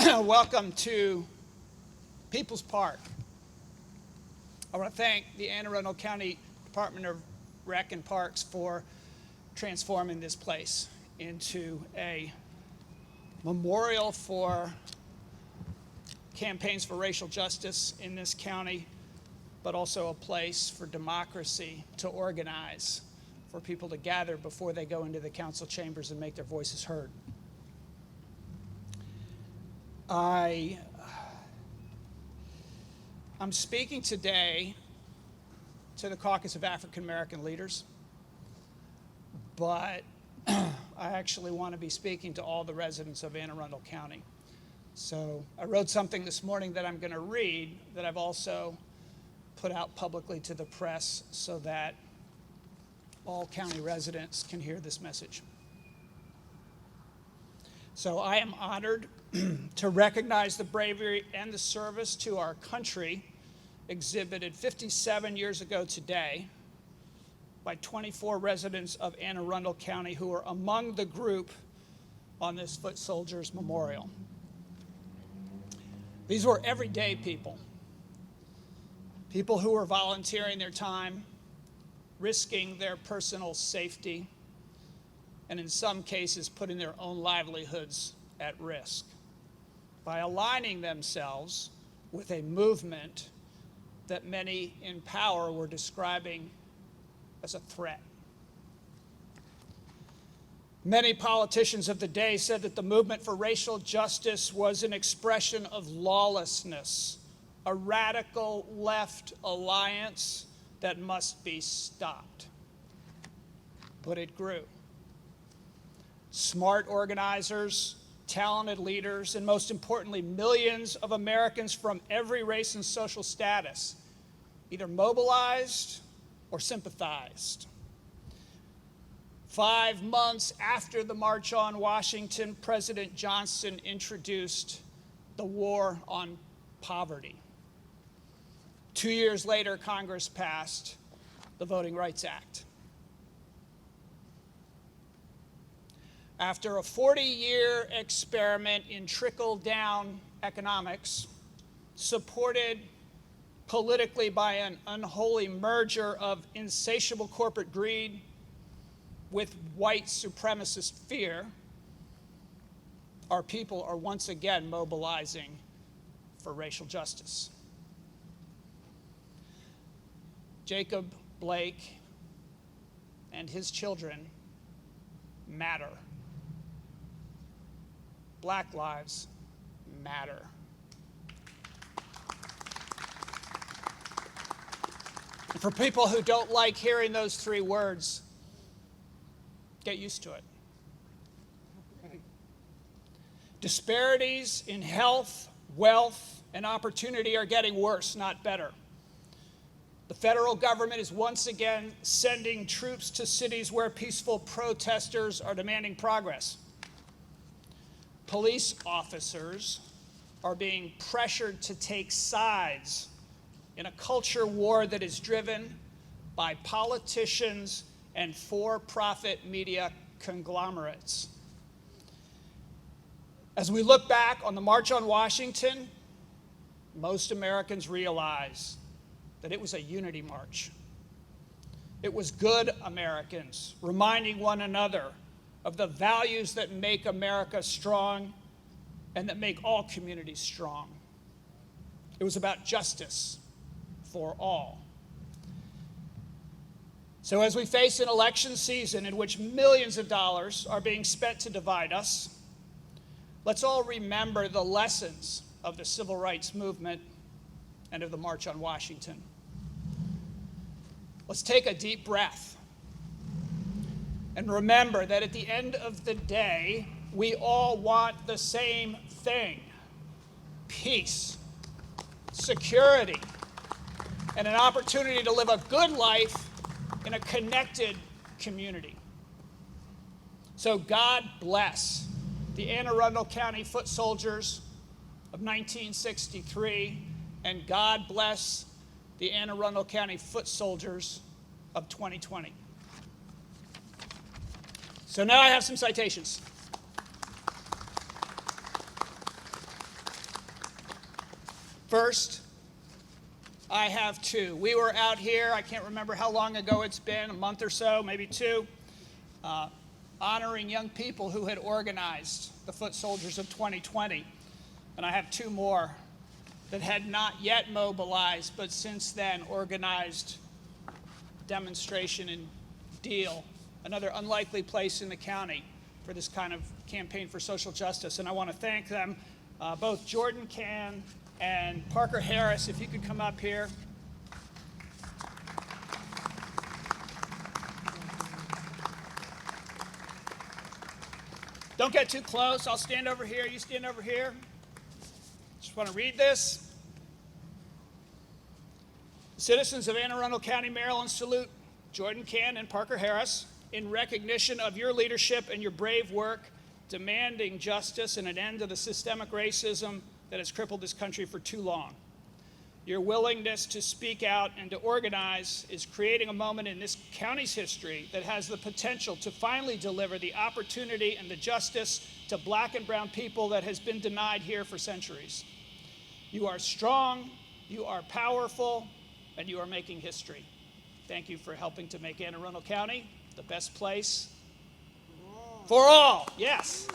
Welcome to People's Park. I want to thank the Anne Arundel County Department of Rec and Parks for transforming this place into a memorial for campaigns for racial justice in this county, but also a place for democracy to organize, for people to gather before they go into the council chambers and make their voices heard. I'm speaking today to the Caucus of African American Leaders, but I actually want to be speaking to all the residents of Anne Arundel County. So I wrote something this morning that I'm going to read that I've also put out publicly to the press so that all county residents can hear this message. So I am honored to recognize the bravery and the service to our country exhibited 57 years ago today by 24 residents of Anne Arundel County who are among the group on this Foot Soldiers Memorial. These were everyday people who were volunteering their time, risking their personal safety, and in some cases putting their own livelihoods at risk by aligning themselves with a movement that many in power were describing as a threat. Many politicians of the day said that the movement for racial justice was an expression of lawlessness, a radical left alliance that must be stopped. But it grew. Smart organizers, talented leaders, and most importantly, millions of Americans from every race and social status either mobilized or sympathized. 5 months after the March on Washington, President Johnson introduced the War on Poverty. 2 years later, Congress passed the Voting Rights Act. After a 40-year experiment in trickle-down economics, supported politically by an unholy merger of insatiable corporate greed with white supremacist fear, our people are once again mobilizing for racial justice. Jacob Blake and his children matter. Black lives matter. And for people who don't like hearing those three words, get used to it. Disparities in health, wealth, and opportunity are getting worse, not better. The federal government is once again sending troops to cities where peaceful protesters are demanding progress. Police officers are being pressured to take sides in a culture war that is driven by politicians and for-profit media conglomerates. As we look back on the March on Washington, most Americans realize that it was a unity march. It was good Americans reminding one another of the values that make America strong and that make all communities strong. It was about justice for all. So as we face an election season in which millions of dollars are being spent to divide us, let's all remember the lessons of the civil rights movement and of the March on Washington. Let's take a deep breath and remember that at the end of the day, we all want the same thing: peace, security, and an opportunity to live a good life in a connected community. So God bless the Anne Arundel County Foot Soldiers of 1963, and God bless the Anne Arundel County Foot Soldiers of 2020. So now I have some citations. First, I have two. We were out here, I can't remember how long ago it's been, a month or so, maybe two, honoring young people who had organized the Foot Soldiers of 2020. And I have two more that had not yet mobilized, but since then organized demonstration in Deal, another unlikely place in the county for this kind of campaign for social justice. And I want to thank them, both Jordan Can and Parker Harris, if you could come up here. Don't get too close. I'll stand over here. You stand over here. Just want to read this. The citizens of Anne Arundel County, Maryland salute Jordan Can and Parker Harris in recognition of your leadership and your brave work demanding justice and an end to the systemic racism that has crippled this country for too long. Your willingness to speak out and to organize is creating a moment in this county's history that has the potential to finally deliver the opportunity and the justice to Black and brown people that has been denied here for centuries. You are strong, you are powerful, and you are making history. Thank you for helping to make Anne Arundel County the best place for all. Yes.